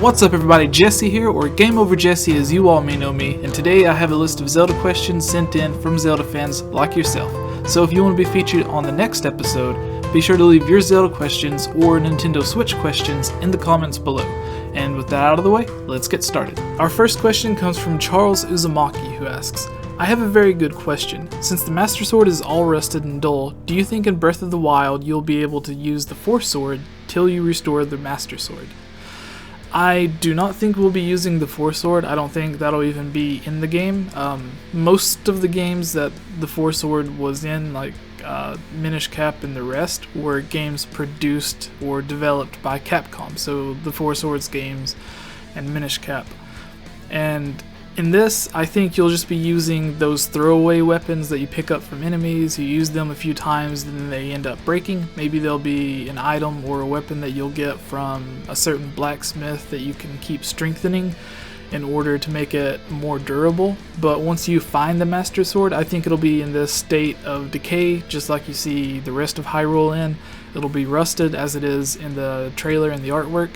What's up everybody, Jesse here, or Game Over Jesse as you all may know me, and today I have a list of Zelda questions sent in from Zelda fans like yourself. So if you want to be featured on the next episode, be sure to leave your Zelda questions or Nintendo Switch questions in the comments below. And with that out of the way, let's get started. Our first question comes from Charles Uzumaki, who asks, I have a very good question. Since the Master Sword is all rusted and dull, do you think in Breath of the Wild you'll be able to use the Force Sword till you restore the Master Sword? I do not think we'll be using the Force Sword. I don't think that'll even be in the game. Most of the games that the Force Sword was in, like Minish Cap and the rest, were games produced or developed by Capcom. So the Four Swords games and Minish Cap. And in this, I think you'll just be using those throwaway weapons that you pick up from enemies. You use them a few times, then they end up breaking. Maybe there'll be an item or a weapon that you'll get from a certain blacksmith that you can keep strengthening in order to make it more durable. But once you find the Master Sword, I think it'll be in this state of decay, just like you see the rest of Hyrule in. It'll be rusted as it is in the trailer and the artwork.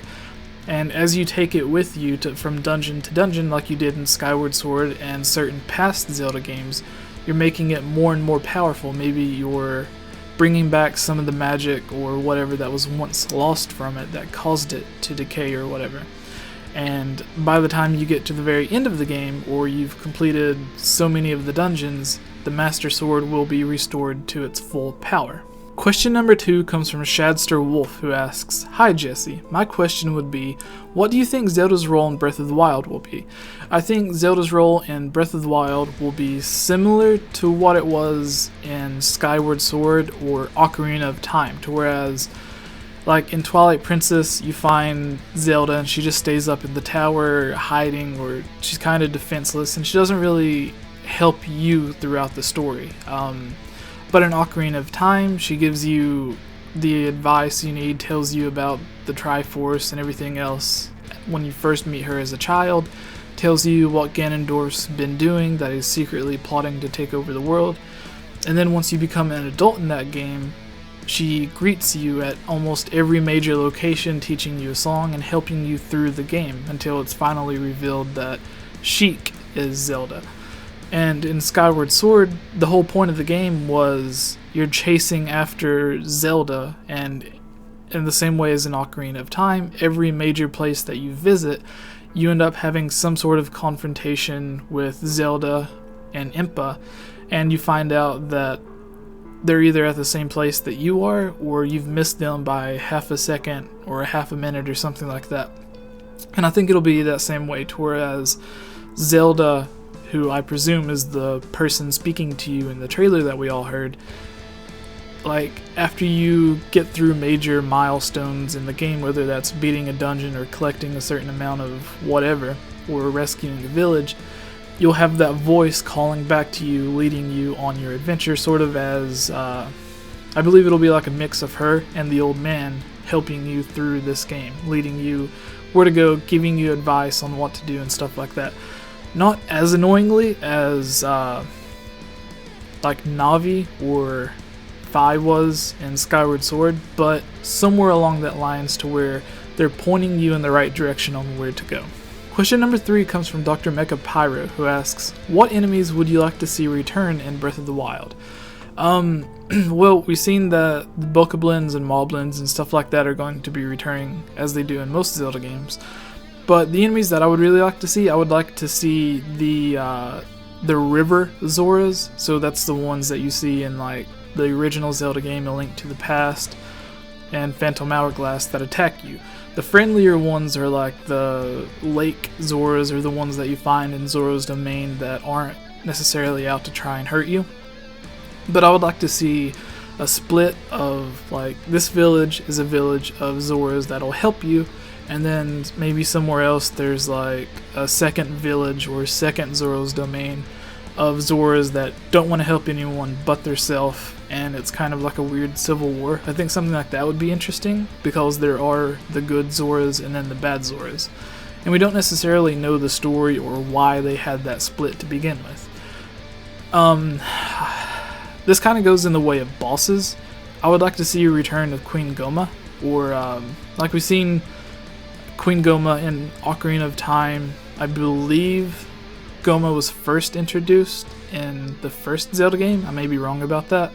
And as you take it with you from dungeon to dungeon, like you did in Skyward Sword and certain past Zelda games, you're making it more and more powerful. Maybe you're bringing back some of the magic or whatever that was once lost from it that caused it to decay or whatever. And by the time you get to the very end of the game, or you've completed so many of the dungeons, the Master Sword will be restored to its full power. Question number 2 comes from Shadster Wolf, who asks, Hi Jesse, my question would be, what do you think Zelda's role in Breath of the Wild will be? I think Zelda's role in Breath of the Wild will be similar to what it was in Skyward Sword or Ocarina of Time, to whereas like in Twilight Princess you find Zelda and she just stays up in the tower hiding, or she's kind of defenseless and she doesn't really help you throughout the story. But in Ocarina of Time, she gives you the advice you need, tells you about the Triforce and everything else when you first meet her as a child, tells you what Ganondorf's been doing, that he's secretly plotting to take over the world. And then once you become an adult in that game, she greets you at almost every major location, teaching you a song and helping you through the game until it's finally revealed that Sheik is Zelda. And in Skyward Sword, the whole point of the game was you're chasing after Zelda, and in the same way as in Ocarina of Time, every major place that you visit, you end up having some sort of confrontation with Zelda and Impa, and you find out that they're either at the same place that you are, or you've missed them by half a second or a half a minute or something like that. And I think it'll be that same way, to whereas Zelda, who I presume is the person speaking to you in the trailer that we all heard, like after you get through major milestones in the game, whether that's beating a dungeon or collecting a certain amount of whatever, or rescuing the village, you'll have that voice calling back to you, leading you on your adventure, sort of as, I believe it'll be like a mix of her and the old man helping you through this game, leading you where to go, giving you advice on what to do and stuff like that. Not as annoyingly as like Navi or Fi was in Skyward Sword, but somewhere along that lines to where they're pointing you in the right direction on where to go. Question number 3 comes from Dr. Mecha Pyro, who asks, what enemies would you like to see return in Breath of the Wild? Well, we've seen that the Bokoblins and Moblins and stuff like that are going to be returning as they do in most Zelda games. But the enemies that I would really like to see, I would like to see the river Zoras. So that's the ones that you see in like the original Zelda game, A Link to the Past, and Phantom Hourglass that attack you. The friendlier ones are like the lake Zoras, or the ones that you find in Zora's Domain that aren't necessarily out to try and hurt you. But I would like to see a split of like, this village is a village of Zoras that'll help you, and then maybe somewhere else there's like a second village or second Zora's Domain of Zoras that don't want to help anyone but theirself, and it's kind of like a weird civil war. I think something like that would be interesting, because there are the good Zoras and then the bad Zoras, and we don't necessarily know the story or why they had that split to begin with. This kind of goes in the way of bosses. I would like to see a return of Queen Goma, or like we've seen Queen Goma in Ocarina of Time. I believe Goma was first introduced in the first Zelda game. I may be wrong about that.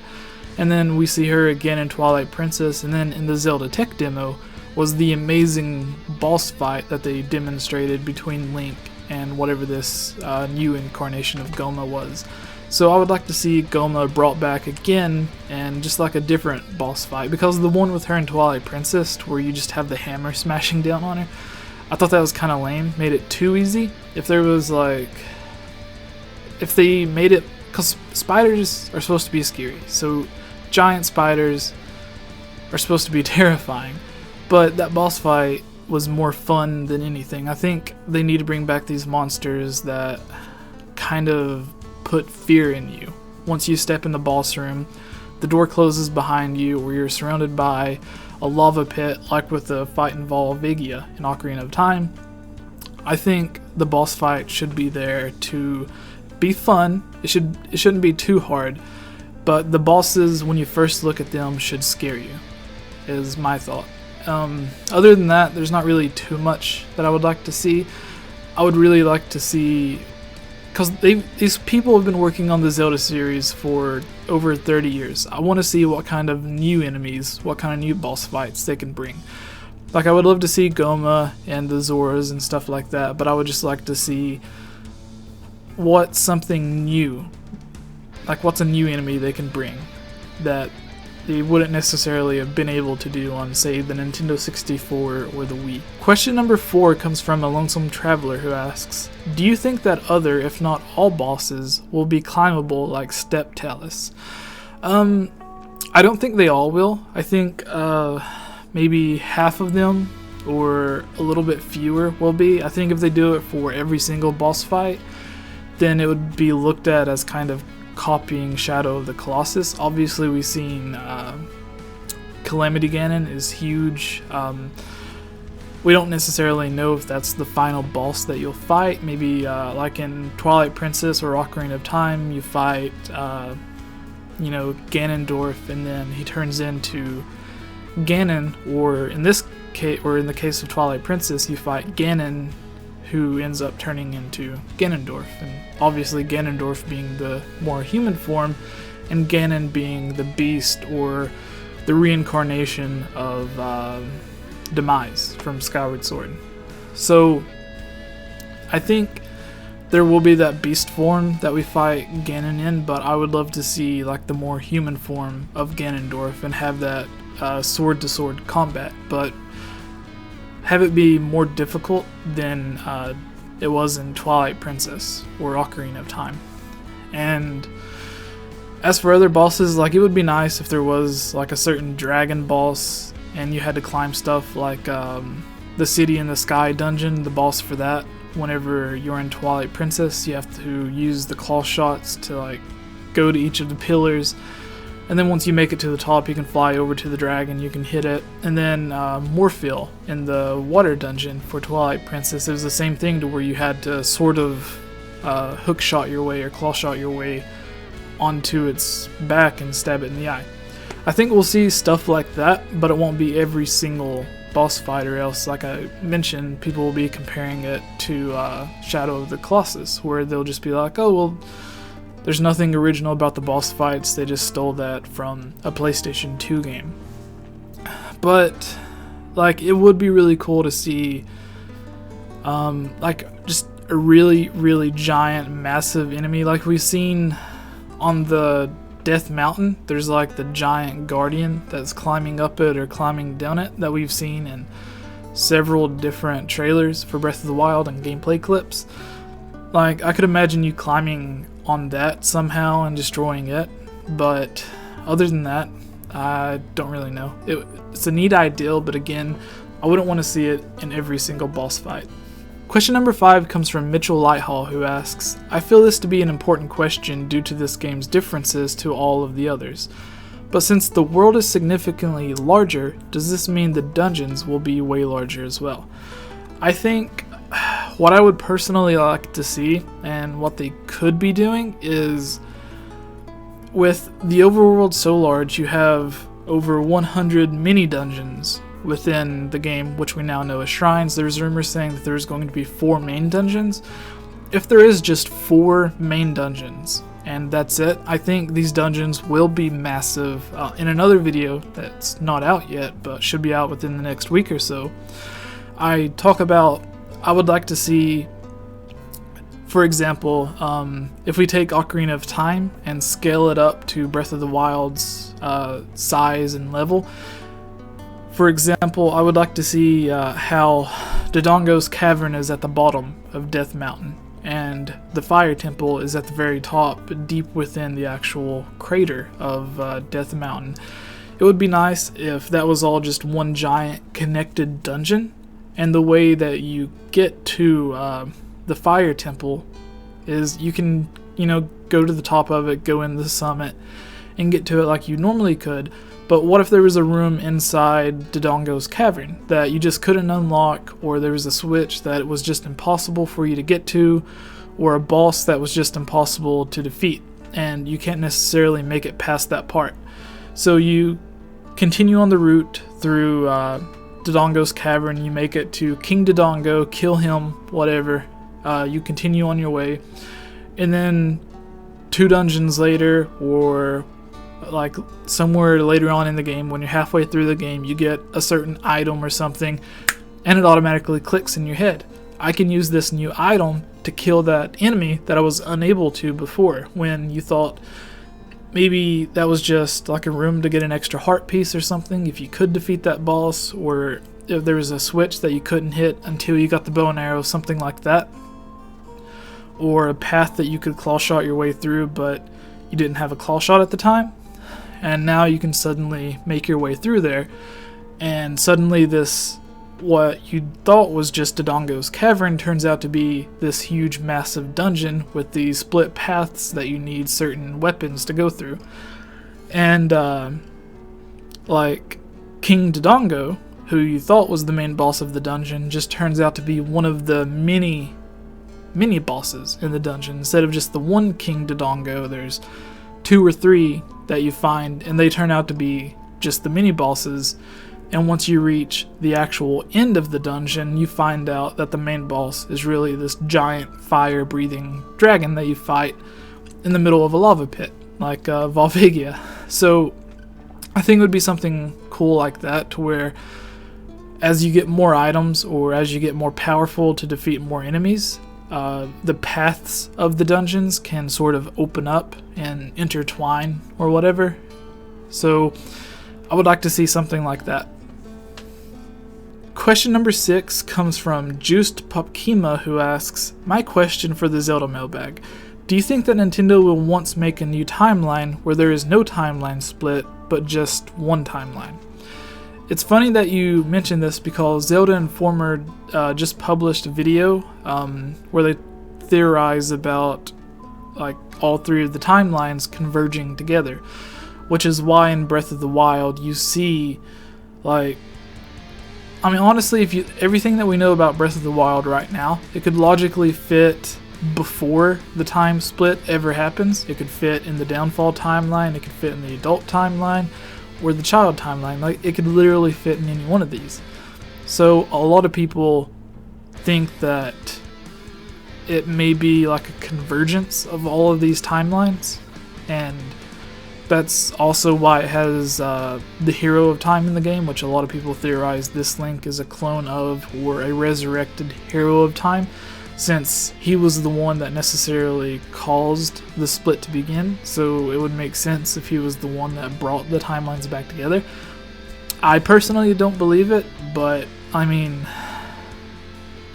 And then we see her again in Twilight Princess, and then in the Zelda Tech demo was the amazing boss fight that they demonstrated between Link and whatever this new incarnation of Goma was. So I would like to see Goma brought back again, and just like a different boss fight, because the one with her in Twilight Princess, where you just have the hammer smashing down on her, I thought that was kind of lame, made it too easy. If there was like, if they made it, because spiders are supposed to be scary, so giant spiders are supposed to be terrifying, but that boss fight was more fun than anything. I think they need to bring back these monsters that kind of put fear in you. Once you step in the boss room, the door closes behind you, or you're surrounded by a lava pit like with the fight in Volvigia in Ocarina of Time. I think the boss fight should be there to be fun. It shouldn't be too hard, but the bosses, when you first look at them, should scare you, is my thought. Other than that, there's not really too much that I would like to see. I would really like to see, because these people have been working on the Zelda series for over 30 years. I want to see what kind of new enemies, what kind of new boss fights they can bring. Like, I would love to see Goma and the Zoras and stuff like that, but I would just like to see what's something new. Like, what's a new enemy they can bring that they wouldn't necessarily have been able to do on, say, the Nintendo 64 or the Wii. Question number 4 comes from a Lonesome Traveler who asks, do you think that other, if not all bosses, will be climbable like Step Talus? I don't think they all will. I think maybe half of them, or a little bit fewer, will be. I think if they do it for every single boss fight, then it would be looked at as kind of copying Shadow of the Colossus. Obviously, we've seen Calamity Ganon is huge. We don't necessarily know if that's the final boss that you'll fight. Maybe like in Twilight Princess or Ocarina of Time, you fight Ganondorf, and then he turns into Ganon, or in this case, or in the case of Twilight Princess, you fight Ganon, who ends up turning into Ganondorf, and obviously Ganondorf being the more human form, and Ganon being the beast, or the reincarnation of Demise from Skyward Sword. So I think there will be that beast form that we fight Ganon in, but I would love to see like the more human form of Ganondorf and have that sword-to-sword combat, but have it be more difficult than it was in Twilight Princess or Ocarina of Time. And as for other bosses, like, it would be nice if there was like a certain dragon boss and you had to climb stuff like the City in the Sky dungeon, the boss for that. Whenever you're in Twilight Princess, you have to use the claw shots to like go to each of the pillars. And then once you make it to the top, you can fly over to the dragon, you can hit it. And then Morphil in the water dungeon for Twilight Princess, it was the same thing, to where you had to sort of hook shot your way or claw shot your way onto its back and stab it in the eye. I think we'll see stuff like that, but it won't be every single boss fight, or else, like I mentioned, people will be comparing it to Shadow of the Colossus, where they'll just be like, oh, well, there's nothing original about the boss fights, they just stole that from a PlayStation 2 game. But like, it would be really cool to see like just a really, really giant, massive enemy. Like we've seen on the Death Mountain, there's like the giant guardian that's climbing up it or climbing down it, that we've seen in several different trailers for Breath of the Wild and gameplay clips. Like, I could imagine you climbing on that somehow and destroying it, but other than that, I don't really know. It's a neat ideal, but again, I wouldn't want to see it in every single boss fight. Question number 5 comes from Mitchell Lighthall, who asks, I feel this to be an important question due to this game's differences to all of the others. But since the world is significantly larger, does this mean the dungeons will be way larger as well? I think what I would personally like to see, and what they could be doing, is with the overworld so large, you have over 100 mini dungeons within the game, which we now know as shrines. There's rumors saying that there's going to be 4 main dungeons. If there is just 4 main dungeons and that's it, I think these dungeons will be massive. In another video that's not out yet, but should be out within the next week or so, I talk about, I would like to see, for example, if we take Ocarina of Time and scale it up to Breath of the Wild's size and level. For example, I would like to see how Dodongo's Cavern is at the bottom of Death Mountain, and the Fire Temple is at the very top, deep within the actual crater of Death Mountain. It would be nice if that was all just one giant connected dungeon, and the way that you get to the Fire Temple is you can, go to the top of it, go in the summit, and get to it like you normally could. But what if there was a room inside Dodongo's Cavern that you just couldn't unlock, or there was a switch that it was just impossible for you to get to, or a boss that was just impossible to defeat, and you can't necessarily make it past that part. So you continue on the route through Dodongo's Cavern, you make it to King Dodongo, kill him, whatever. You continue on your way, and then 2 dungeons later, or like somewhere later on in the game, when you're halfway through the game, you get a certain item or something, and it automatically clicks in your head. I can use this new item to kill that enemy that I was unable to before, when you thought maybe that was just like a room to get an extra heart piece or something, if you could defeat that boss, or if there was a switch that you couldn't hit until you got the bow and arrow, something like that. Or a path that you could claw shot your way through, but you didn't have a claw shot at the time. And now you can suddenly make your way through there, and suddenly this, what you thought was just Dodongo's Cavern, turns out to be this huge massive dungeon with these split paths that you need certain weapons to go through. And like King Dodongo, who you thought was the main boss of the dungeon, just turns out to be one of the mini bosses in the dungeon. Instead of just the one King Dodongo, there's 2 or 3 that you find, and they turn out to be just the mini bosses. And once you reach the actual end of the dungeon, you find out that the main boss is really this giant fire-breathing dragon that you fight in the middle of a lava pit, like Volvagia. So I think it would be something cool like that, to where as you get more items, or as you get more powerful to defeat more enemies, the paths of the dungeons can sort of open up and intertwine or whatever. So I would like to see something like that. Question number 6 comes from Juiced Popkima, who asks, my question for the Zelda mailbag: do you think that Nintendo will once make a new timeline where there is no timeline split, but just one timeline? It's funny that you mentioned this, because Zelda Informer just published a video where they theorize about like all 3 of the timelines converging together, which is why in Breath of the Wild you see, like, I mean, honestly, if you, everything that we know about Breath of the Wild right now, it could logically fit before the time split ever happens. It could fit in the Downfall timeline, it could fit in the adult timeline, or the child timeline. Like, it could literally fit in any one of these. So a lot of people think that it may be like a convergence of all of these timelines, and that's also why it has the Hero of Time in the game, which a lot of people theorize this Link is a clone of, or a resurrected Hero of Time, since he was the one that necessarily caused the split to begin. So it would make sense if he was the one that brought the timelines back together. I personally don't believe it, but I mean,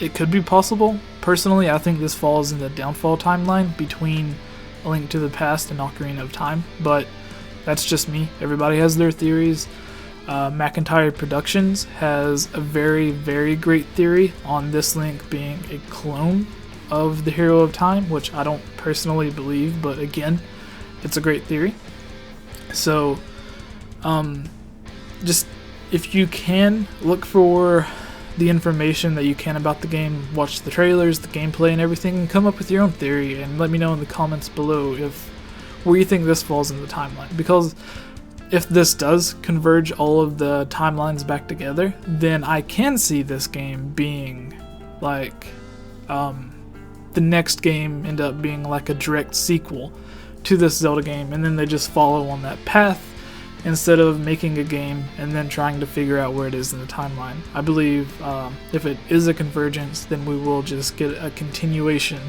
it could be possible. Personally, I think this falls in the Downfall timeline between A Link to the Past and Ocarina of Time, but that's just me. Everybody has their theories. McIntyre Productions has a very, very great theory on this Link being a clone of the Hero of Time, which I don't personally believe, but again, it's a great theory. So, just, if you can, look for the information that you can about the game, watch the trailers, the gameplay and everything, and come up with your own theory, and let me know in the comments below if where you think this falls in the timeline. Because if this does converge all of the timelines back together, then I can see this game being like the next game end up being like a direct sequel to this Zelda game, and then they just follow on that path instead of making a game and then trying to figure out where it is in the timeline. I believe if it is a convergence, then we will just get a continuation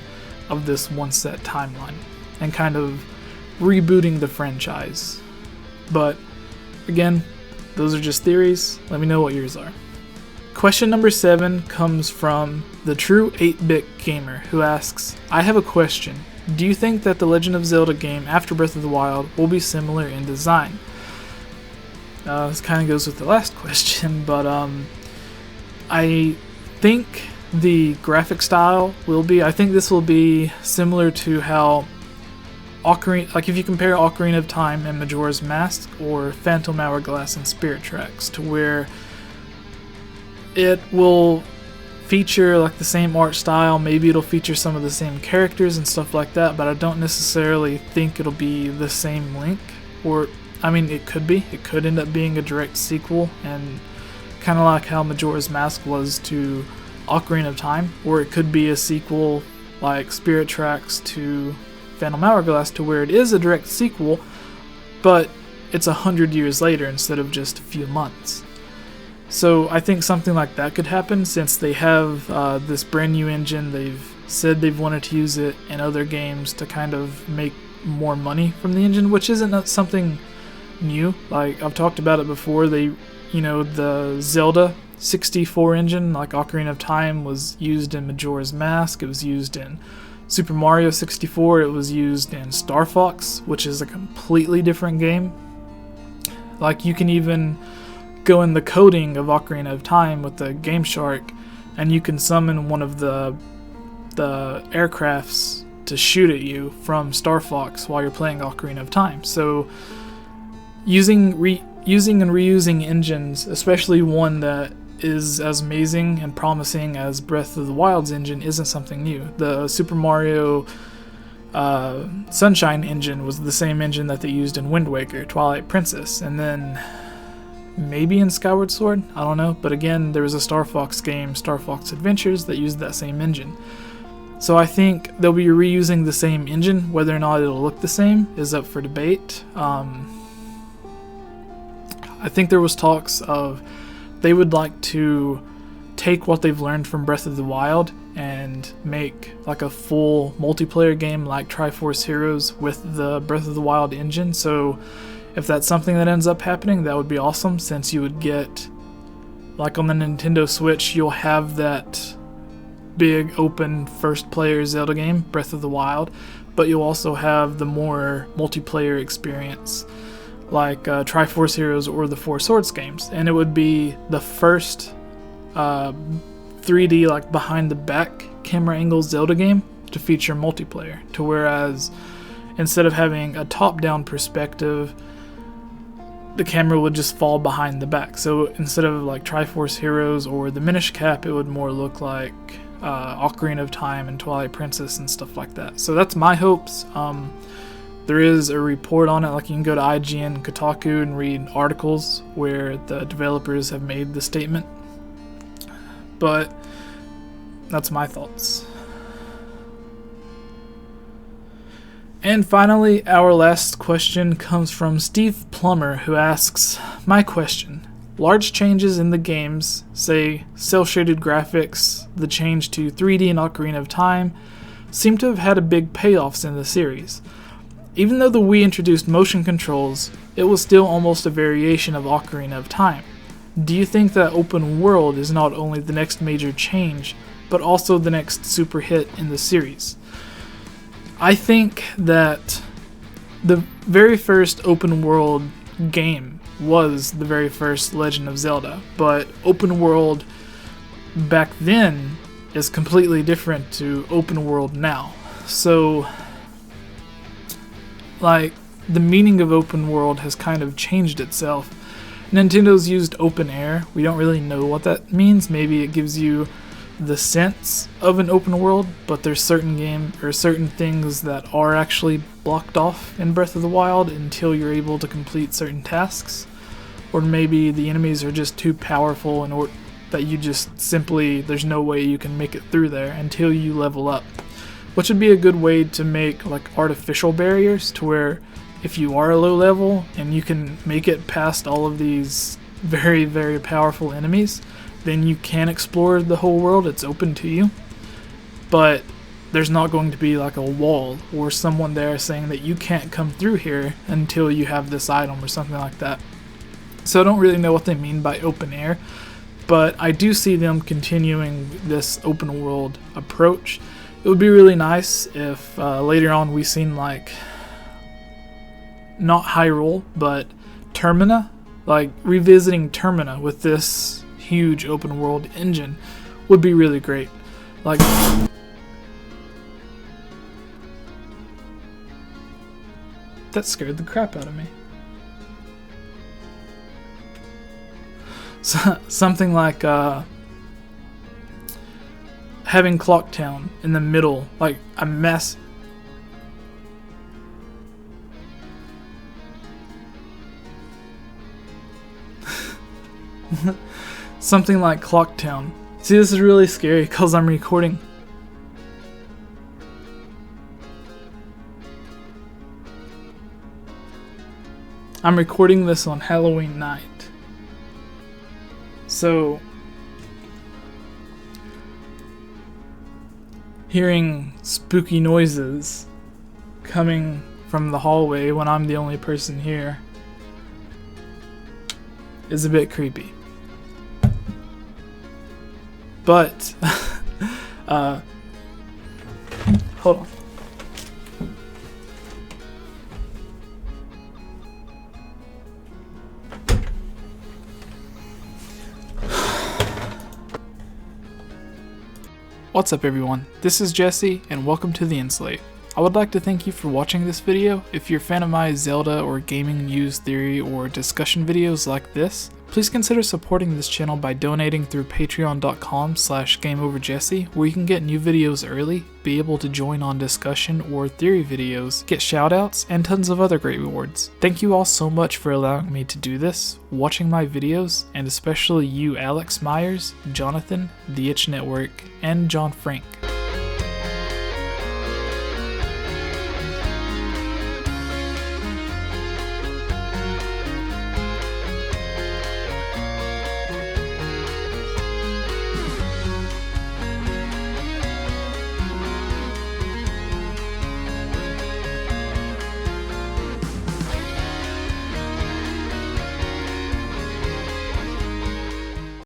of this one set timeline and kind of rebooting the franchise. But again, those are just theories. Let me know what yours are. Question number 7 comes from the True 8-Bit Gamer, who asks, I have a question. Do you think that the Legend of Zelda game after Breath of the Wild will be similar in design? This kind of goes with the last question, but I think the graphic style will be, I think this will be similar to how Ocarina, like if you compare Ocarina of Time and Majora's Mask or Phantom Hourglass and Spirit Tracks, to where it will feature like the same art style, maybe it'll feature some of the same characters and stuff like that, but I don't necessarily think it'll be the same Link. Or I mean, it could be. It could end up being a direct sequel, and kind of like how Majora's Mask was to Ocarina of Time, or it could be a sequel like Spirit Tracks to Phantom Hourglass, to where it is a direct sequel, but it's 100 years later instead of just a few months. So I think something like that could happen, since they have this brand new engine. They've said they've wanted to use it in other games to kind of make more money from the engine, which isn't something new. Like I've talked about it before, the Zelda 64 engine, like Ocarina of Time, was used in Majora's Mask, it was used in Super Mario 64, it was used in Star Fox, which is a completely different game. Like you can even go in the coding of Ocarina of Time with the Game Shark, and you can summon one of the aircrafts to shoot at you from Star Fox while you're playing Ocarina of Time. So using and reusing engines, especially one that is as amazing and promising as Breath of the Wild's engine, isn't something new. The Super Mario Sunshine engine was the same engine that they used in Wind Waker, Twilight Princess, and then maybe in Skyward Sword, I don't know, but again, there was a Star Fox game, Star Fox Adventures, that used that same engine. So I think they'll be reusing the same engine. Whether or not it'll look the same is up for debate. I think there was talks of they would like to take what they've learned from Breath of the Wild and make like a full multiplayer game like Triforce Heroes with the Breath of the Wild engine. So if that's something that ends up happening, that would be awesome, since you would get, like on the Nintendo Switch, you'll have that big open first player Zelda game, Breath of the Wild, but you'll also have the more multiplayer experience like Triforce Heroes or the Four Swords games, and it would be the first 3D like behind the back camera angle Zelda game to feature multiplayer, to whereas instead of having a top-down perspective, the camera would just fall behind the back. So instead of like Triforce Heroes or the Minish Cap, it would more look like Ocarina of Time and Twilight Princess and stuff like that. So that's my hopes. There is a report on it, like you can go to IGN, Kotaku, and read articles where the developers have made the statement. But that's my thoughts. And finally, our last question comes from Steve Plummer, who asks, my question. Large changes in the games, say cel-shaded graphics, the change to 3D in Ocarina of Time, seem to have had a big payoffs in the series. Even though the Wii introduced motion controls, it was still almost a variation of Ocarina of Time. Do you think that open world is not only the next major change, but also the next super hit in the series? I think that the very first open world game was the very first Legend of Zelda, but open world back then is completely different to open world now. So, like, the meaning of open world has kind of changed itself. Nintendo's used open air. We don't really know what that means. Maybe it gives you the sense of an open world, but there's certain things that are actually blocked off in Breath of the Wild until you're able to complete certain tasks, or maybe the enemies are just too powerful and that you just simply, there's no way you can make it through there until you level up, which would be a good way to make like artificial barriers to where if you are a low level and you can make it past all of these very, very powerful enemies, then you can explore the whole world. It's open to you, but there's not going to be like a wall or someone there saying that you can't come through here until you have this item or something like that. So I don't really know what they mean by open air, but I do see them continuing this open world approach. It would be really nice if later on we seen like, not Hyrule, but Termina, like revisiting Termina with this huge open world engine would be really great. Like, that scared the crap out of me. So, something like having Clocktown in the middle, like a mess. Something like Clocktown. See, this is really scary because I'm recording. I'm recording this on Halloween night. So, hearing spooky noises coming from the hallway when I'm the only person here is a bit creepy. But, hold on. What's up everyone, this is Jesse and welcome to the Inslate. I would like to thank you for watching this video. If you're a fan of my Zelda or gaming news theory or discussion videos like this, please consider supporting this channel by donating through patreon.com/gameoverjesse, where you can get new videos early, be able to join on discussion or theory videos, get shoutouts, and tons of other great rewards. Thank you all so much for allowing me to do this, watching my videos, and especially you Alex Myers, Jonathan, The Itch Network, and John Frank.